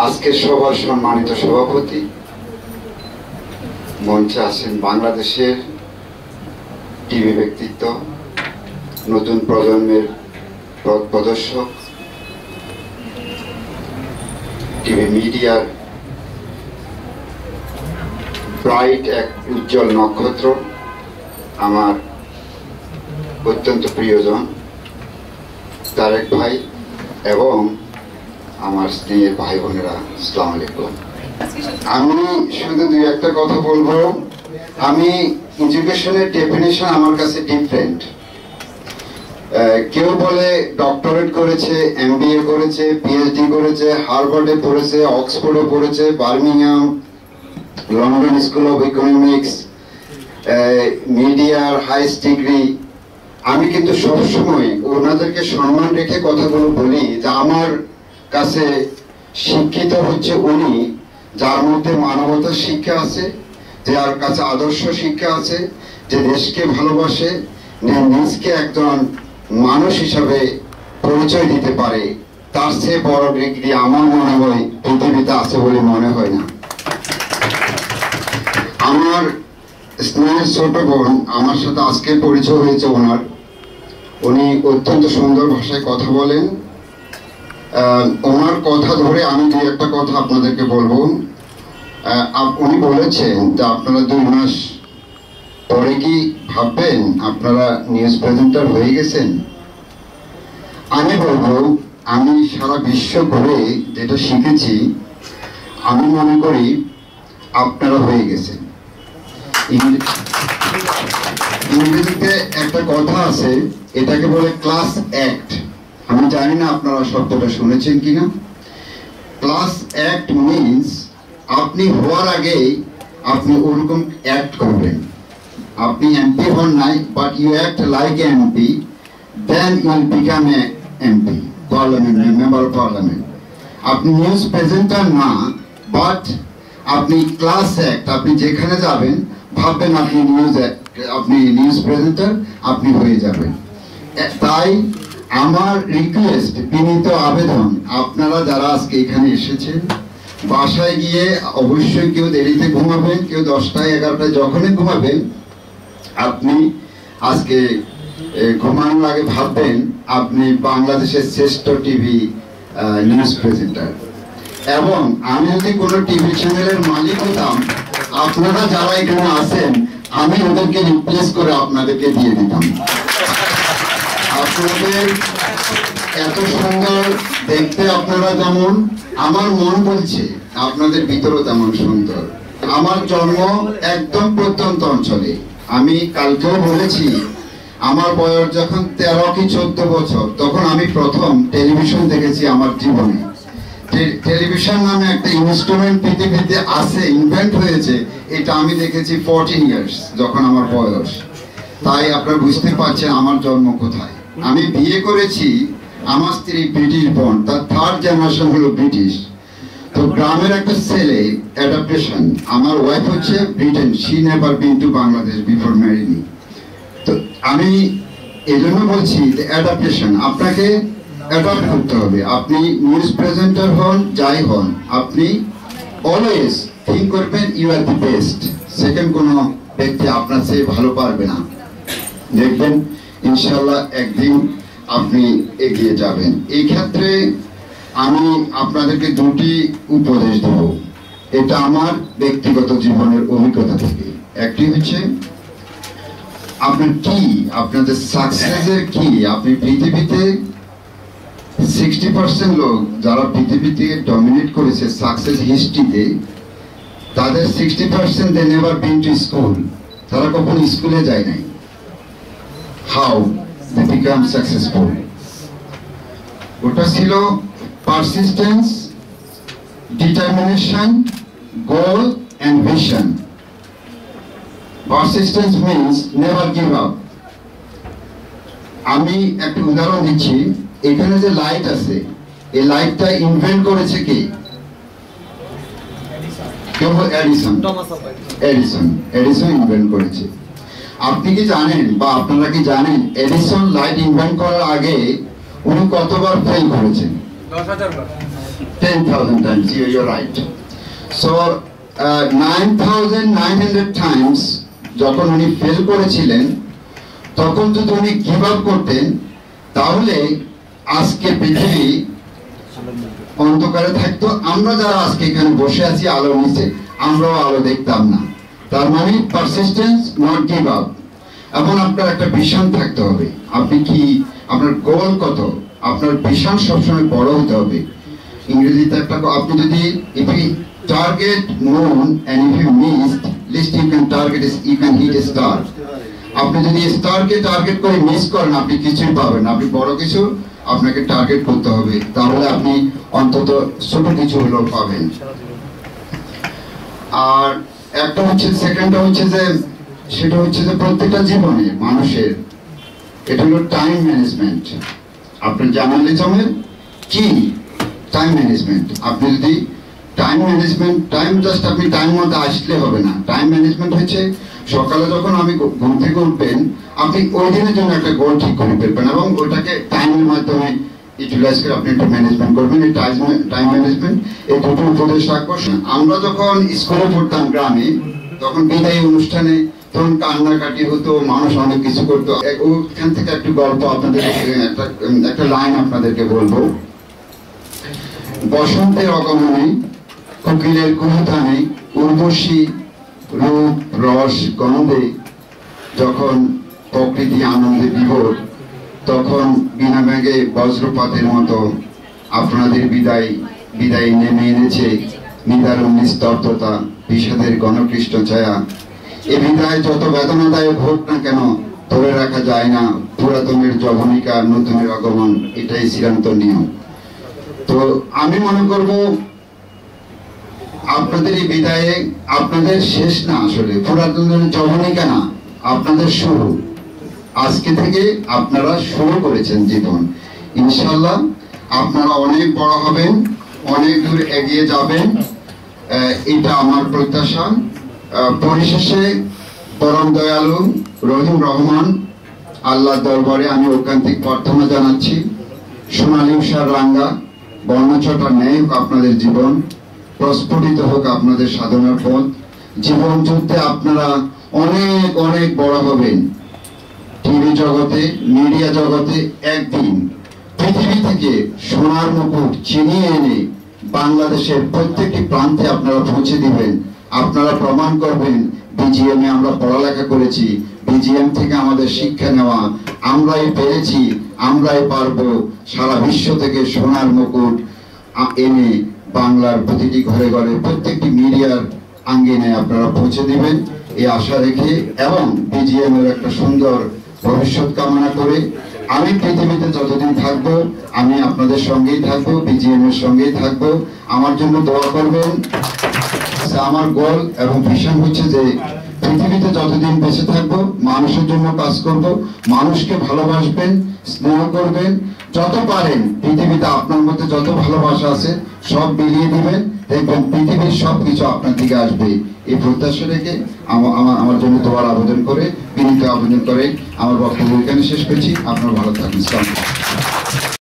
আজকের সভার সম্মানিত সভাপতি, মঞ্চে আছেন বাংলাদেশের টিভি ব্যক্তিত্ব, নতুন প্রজন্মের পথ প্রদর্শক, টিভি মিডিয়ার ব্রাইট এক উজ্জ্বল নক্ষত্র, আমার অত্যন্ত প্রিয়জন তারেক ভাই এবং আমার স্নেহের ভাই বোনেরা, আসসালামু আলাইকুম। আমি শুধু দুই একটা কথা বলবো। আমি এডুকেশনের ডেফিনেশন আমার কাছে ডিফারেন্ট। কেউ বলে ডক্টরেট করেছে, এমবিএ করেছে, পিএইচডি করেছে, হার্ভার্ডে পড়েছে, অক্সফোর্ডে পড়েছে, Birmingham, London school of economics, মিডিয়ার হাইস্ট ডিগ্রি। আমি কিন্তু সবসময় ওনাদেরকে সম্মান রেখে কথাগুলো বলি যে আমার কাছে শিক্ষিত হচ্ছে উনি যার মধ্যে মানবতার শিক্ষা আছে, যার কাছে আদর্শ শিক্ষা আছে, যে দেশকে ভালোবাসে, নিজকে একজন মানুষ হিসাবে পরিচয় দিতে পারে। তার চেয়ে বড় ডিগ্রি আমার মনে হয় পৃথিবীতে আছে বলে মনে হয় না। আমার স্নেহের ছোট বোন, আমার সাথে আজকে পরিচয় হয়েছে ওনার। উনি অত্যন্ত সুন্দর ভাষায় কথা বলেন। ওনার কথা ধরে আমি দুই একটা কথা আপনাদেরকে বলবো। উনি বলেছেন যে আপনারা 2 মাস পরে কি ভাববেন আপনারা নিউজ প্রেজেন্টার হয়ে গেছেন। আমি বলবো, আমি সারা বিশ্ব ঘুরে যেটা শিখেছি, আমি মনে করি আপনারা হয়ে গেছেন। ইংরেজিতে একটা কথা আছে, এটাকে বলে ক্লাস অ্যাক্ট। আমি জানি না আপনারা শব্দটা শুনেছেন কিনা। ক্লাস অ্যাক্ট মিনস আপনি হওয়ার আগে আপনি ওরকম অ্যাক্ট করবেন। আপনি এমপি হন নাই, but you act like MP, then you will become a MP, parliament member of parliament. আপনি নিউজ প্রেজেন্টার না, বাট আপনি ক্লাস অ্যাক্ট। আপনি যেখানে যাবেন ভাববেন আপনি নিউজ প্রেজেন্টার, আপনি হয়ে যাবেন। তাই আমার রিকোয়েস্ট, বিনীত আবেদন, আপনারা যারা আজকে এখানে এসেছেন, বাসায় গিয়ে অবশ্যই কেউ দেরিতে ঘুমাবেন, কেউ 10টায় 11টায় যখনই ঘুমাবেন, আপনি আজকে ঘুমানোর আগে ভাববেন আপনি বাংলাদেশের শ্রেষ্ঠ টিভি নিউজ প্রেজেন্টার। এবং আমি যদি কোনো টিভি চ্যানেলের মালিক হতাম, আপনারা যারা এখানে আছেন, আমি ওদেরকে রিপ্লেস করে আপনাদেরকে দিয়ে দিতাম। আপনাদের এত সুন্দর দেখতে, আপনারা যেমন, আমার মন বলছে আপনাদের ভিতরও তেমন সুন্দর। আমার জন্ম একদম প্রত্যন্ত অঞ্চলে। আমি কালকেও বলেছি, আমার বয়স যখন 13 কি 14 বছর, তখন আমি প্রথম টেলিভিশন দেখেছি আমার জীবনে। টেলিভিশন নামে একটা ইনস্ট্রুমেন্ট পৃথিবীতে আছে, ইনভেন্ট হয়েছে, এটা আমি দেখেছি 14 ইয়ার্স যখন আমার বয়স। তাই আপনারা বুঝতে পারছেন আমার জন্ম কোথায়। আমি বিয়ে করেছি, আমার স্ত্রী ব্রিটিশ বর্ন, তার 3rd জেনারেশন হলো ব্রিটিশ। তো গ্রামের একটা ছেলে, অ্যাডাপ্টেশন। আমার ওয়াইফ হচ্ছে Britain, she never been two Bangladesh before ম্যারিং me. তো আমি এই জন্য বলছি যে অ্যাডাপ্টেশন, আপনাকে অ্যাডাপ্ট করতে হবে। আপনি নিউজ প্রেজেন্টার হন, যাই হন, আপনি অলওয়েজ থিঙ্ক করবেন you are the best. Second কোনো ব্যক্তি আপনার চেয়ে ভালো পারবে না। দেখবেন ইনশাল্লাহ একদিন আপনি এগিয়ে যাবেন। এই ক্ষেত্রে আমি আপনাদেরকে 2টি উপদেশ দেব, এটা আমার ব্যক্তিগত জীবনের অভিজ্ঞতা থেকে। একটি হচ্ছে আপনার কি, আপনাদের সাকসেসের কি। আপনি পৃথিবীতে 60% লোক যারা পৃথিবীতে ডমিনেট করেছে সাকসেস হিস্ট্রিতে, তাদের 60% they never been to school. তারা কখনো স্কুলে যায় নাই। How they become successful? ওটা ছিল persistence, determination, goal and vision. Persistence means never give up. আমি একটা উদাহরণ দিচ্ছি। এখানে যে লাইট আছে, এই লাইটটা ইনভেন্ট করেছে কে? এডিসন ইনভেন্ট করেছে। আপনি কি জানেন, বা আপনারা কি জানেন, এডিসন লাইট ইনভেন্ট করার আগে উনি কতবার ফেল করেছেন? 10,000 times. You're right. So 9,900 times যখন উনি ফেল করেছিলেন, তখন যদি উনি গিভ আপ করতেন, তাহলে আজকে পৃথিবী অন্ধকারে থাকতো। আমরা যারা আজকে এখানে বসে আছি আলোর নিচে, আমরাও আলো দেখতাম না। তার মানে পারসিস্টেন্স, নট গিভ আপ। এবং আপনার একটা ভিশন থাকতে হবে। আপনি কি, আপনার গোল কত, আপনার ভিশন সবসময় বড় হতে হবে। ইংরেজিতে একটা, আপনি যদি if you target moon and if you missed, least you can target is you can hit a star. আপনি যদি স্টারকে টার্গেট করে মিস করেন, আপনি কিছুই পাবেন না। আপনি বড় কিছু আপনাকে টার্গেট করতে হবে, তাহলে আপনি অন্তত ছোট কিছু হলেও পাবেন। আর একটা হচ্ছে, সেকেন্ডটা হচ্ছে যে, সেটা হচ্ছে যে প্রত্যেকটা জীবনে মানুষের এটা হলো টাইম ম্যানেজমেন্ট। আপনার জার্নালিজমের কি টাইম ম্যানেজমেন্ট। আপনি যদি টাইম ম্যানেজমেন্ট, টাইম জাস্ট আপনি টাইম মতো আসলে হবে না। টাইম ম্যানেজমেন্ট হচ্ছে সকালে যখন আমি ঘুম থেকে উঠবেন, আপনি ওই দিনের জন্য একটা গোল ঠিক করে ফেলবেন এবং ওইটাকে টাইমের মাধ্যমে ইউটিলাইজ করে আপনি একটা ম্যানেজমেন্ট করবেন। এই টাইম ম্যানেজমেন্ট, এই দুটো উপদেশ রাখবো। আমরা যখন স্কুলে পড়তাম গ্রামে, তখন বিদায়ী অনুষ্ঠানে তখন কান্নাকাটি হতো, মানুষ অনেক কিছু করতো। ওখান থেকে একটু গল্প আপনাদের, একটা লাইন আপনাদেরকে বলবো। বসন্তের আগমনে, কোকিলের কুহুতানে, উর্বশী রূপ রস গন্ধে যখন প্রকৃতি আনন্দে বিভোর, তখন বিনা মেঘে বজ্রপাতের মতো আপনাদের বিদায় নেমে এনেছে নিদারুণ নিস্তব্ধতা, বিষাদের গণকৃষ্ণ ছায়া। এ বিদায় যত বেদনাদায়ক হোক না কেন, ধরে রাখা যায় না পুরাতনের যবনিকা নতুনের আগমন। এটাই চিরন্ত নিয়ম। তো আমি মনে করব আপনাদের এই বিদায়ে আপনাদের শেষ না, আসলে পুরাতনের যবনিকা না, আপনাদের শুরু। আজকে থেকে আপনারা শুরু করেছেন জীবন। ইনশাআল্লাহ আপনারা অনেক বড় হবেন, অনেক দূর এগিয়ে যাবেন, এটা আমার প্রত্যাশা। পরিশেষে পরম দয়ালু রহিম রহমান আল্লাহর দরবারে আমি ঐকান্তিক প্রার্থনা জানাচ্ছি, সোনালী উষার রাঙ্গা বর্ণচটা নেই হোক আপনাদের জীবন, প্রস্ফুটিত হোক আপনাদের সাধনার পথ। জীবন যুদ্ধে আপনারা অনেক অনেক বড় হবেন। টিভি জগতে, মিডিয়া জগতে একদিন পৃথিবী থেকে সোনার মুকুট ছিনিয়ে এনে বাংলাদেশের প্রত্যেকটি প্রান্তে আপনারা পৌঁছে দিবেন। আপনারা প্রমাণ করবেন বিজিএম এ আমরা পড়ালেখা করেছি, বিজিএম থেকে আমাদের শিক্ষা নেওয়া, আমরাই পেরেছি, আমরাই পারবো। সারা বিশ্ব থেকে সোনার মুকুট এনে বাংলার প্রতিটি ঘরে ঘরে প্রত্যেকটি মিডিয়ার আঙ্গিনে আপনারা পৌঁছে দিবেন, এই আশা রেখে এবং বিজিএম এর একটা সুন্দর ভবিষ্যৎ কামনা করে আমি পৃথিবীতে যতদিন থাকবো আমি আপনাদের সঙ্গেই থাকবো, বিজিএম এর সঙ্গেই থাকবো। আমার জন্য দোয়া করবেন। আমার গোল এবং ভিশন হচ্ছে যে পৃথিবীতে যতদিন বেঁচে থাকবো মানুষের জন্য কাজ করব, মানুষকে ভালোবাসবেন, স্নেহ করবেন, যত পারেন পৃথিবীতে আপনার মধ্যে যত ভালোবাসা আছে সব বিলিয়ে দিবেন, দেখবেন পৃথিবীর সবকিছু আপনার দিকে আসবে। এই প্রত্যাশা রেখে আমার জন্য দোয়ার আবেদন করে, বিনীত আবেদন করে আমার বক্তব্য এখানে শেষ করছি। আপনারা ভালো থাকুন।